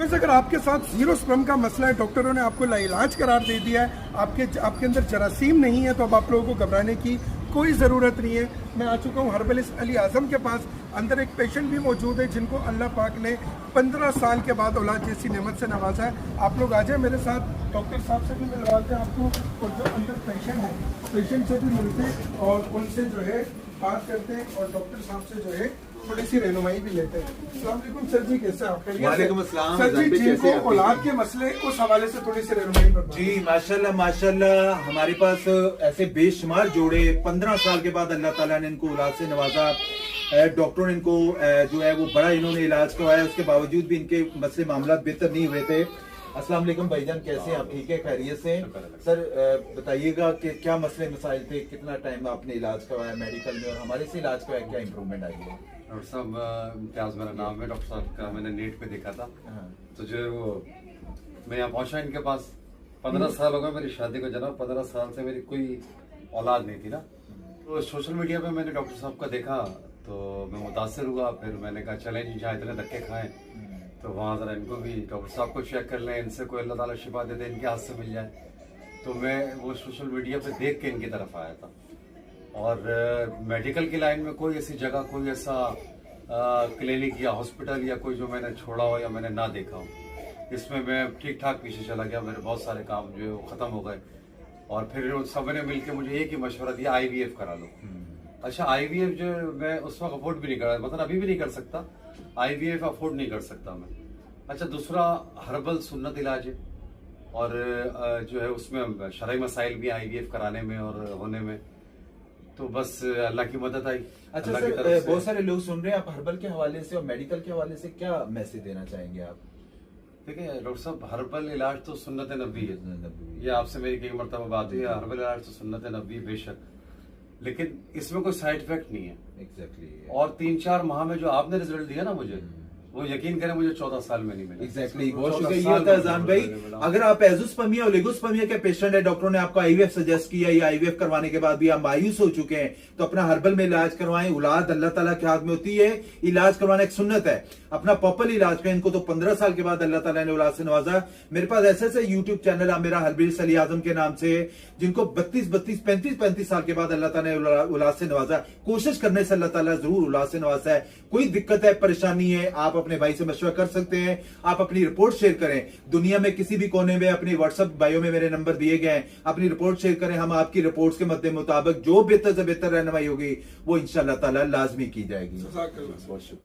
वैसे अगर आपके साथ जीरो स्पर्म का मसला है, डॉक्टरों ने आपको लाइलाज करार दे दिया है, आपके अंदर जरासीम नहीं है, तो अब आप लोगों को घबराने की कोई ज़रूरत नहीं है। मैं आ चुका हूँ हर्बलिस्ट अली आज़म के पास। अंदर एक पेशेंट भी मौजूद है जिनको अल्लाह पाक ने 15 साल के बाद औलाद जैसी नेमत से नवाजा है। आप लोग आ जाए मेरे साथ, डॉक्टर साहब से भी मिलवाते हैं आपको, और जो अंदर पेशेंट है पेशेंट से भी मिलते हैं और उनसे जो है बात करते हैं, और डॉक्टर साहब से जो है थोड़ी सी रहनुमाई भी लेते हैं। अस्सलाम वालेकुम सर जी, कैसे आप? वालेकुम अस्सलाम सर जी, जिनको औलाद के मसले उस हवाले से थोड़ी सी रहनुमाई करते जी। माशाल्लाह माशाल्लाह, हमारे पास ऐसे बेशुमार जोड़े 15 साल के बाद अल्लाह ताला ने इनको औलाद से नवाजा। डॉक्टरों ने इनको जो है वो बड़ा इन्होंने इलाज करवाया, उसके बावजूद भी इनके मसले मामला बेहतर नहीं हुए थे। अस्सलाम वालेकुम भाईजान, कैसे हैं आप? ठीक है, खैरियत से? सर बताइएगा कि क्या मसले मसाइल थे, कितना टाइम आपने इलाज करवाया मेडिकल में, और हमारे से इलाज करवाया, क्या इंप्रूवमेंट आई है? डॉक्टर साहब इम्तियाज मेरा नाम है। डॉक्टर साहब का मैंने नेट पे देखा था, तो जो है वो मैं यहाँ पहुंचा इनके पास। 15 साल हो गए मेरी शादी को जनाब। 15 साल से मेरी कोई औलाद नहीं थी ना। तो सोशल मीडिया पे मैंने डॉक्टर साहब का देखा तो मैं मुतासर हुआ। फिर मैंने कहा चलें जी, जहाँ इतने धक्के खाएं तो वहाँ ज़रा इनको भी डॉक्टर साहब को चेक कर लें, इनसे कोई अल्लाह ताला शिफा दे दे, इनके हाथ से मिल जाए। तो मैं वो सोशल मीडिया पे देख के इनकी तरफ आया था। और मेडिकल की लाइन में कोई ऐसी जगह, कोई ऐसा क्लिनिक या हॉस्पिटल या कोई जो मैंने छोड़ा हो या मैंने ना देखा हो, इसमें मैं ठीक ठाक पीछे चला गया। मेरे बहुत सारे काम जो है वो ख़त्म हो गए। और फिर सबने मिलकर मुझे एक ही मशवरा दिया, IVF करा लो। अच्छा, IVF जो मैं उस वक्त अफोर्ड भी नहीं कर रहा, मतलब अभी भी नहीं कर सकता। IVF अफोर्ड नहीं कर सकता मैं। अच्छा, दूसरा हर्बल सुन्नत इलाज है, और जो है उसमें शरई मसाइल भी IVF कराने में और होने में। तो बस अल्लाह की मदद आई। अच्छा सर, बहुत सारे लोग सुन रहे हैं, आप हर्बल के हवाले से और मेडिकल के हवाले से क्या मैसेज देना चाहेंगे आप? देखिए डॉक्टर साहब, हर्बल इलाज तो सुन्नत नबी है। ये आपसे मेरी कई मरतबा बात हुई है। हर्बल इलाज तो सुन्नत नबी बेशक, लेकिन इसमें कोई साइड इफेक्ट नहीं है। एग्जैक्टली। और 3-4 माह में जो आपने रिजल्ट दिया ना मुझे, वो यकीन करें मुझे 14 साल में नहीं मिला। एग्जैक्टली, बहुत शुक्रिया अजान भाई। अगर आप एजुस्पर्मिया ओलिगोस्पर्मिया के पेशेंट है, डॉक्टरों ने आपको IVF सजेस्ट किया, या IVF करवाने के बाद भी आप मायूस हो चुके हैं, तो अपना हर्बल में इलाज करवाएं। औलाद अल्लाह ताला के हाथ में होती है, इलाज करवाना एक सुन्नत है। अपना प्रॉपर इलाज करें। इनको तो 15 साल के बाद अल्लाह ताला ने औलाद से नवाजा। मेरे पास ऐसे यूट्यूब चैनल है मेरा, हर्बलिस्ट अली आजम के नाम से, जिनको 32, 35 साल के बाद अल्लाह ताला ने औलाद से नवाजा। कोशिश करने से अल्लाह ताला जरूर औलाद से नवाजा है। कोई दिक्कत है, परेशानी है, आप अपने भाई से मशवरा कर सकते हैं। आप अपनी रिपोर्ट शेयर करें, दुनिया में किसी भी कोने में अपनी व्हाट्सएप बायो में मेरे नंबर दिए गए हैं, अपनी रिपोर्ट शेयर करें। हम आपकी रिपोर्ट्स के मद्दे मुताबिक जो बेहतर से बेहतर रहनुमाई होगी वो इंशाअल्लाह ताला लाजमी की जाएगी। हैं। बहुत शुक्रिया।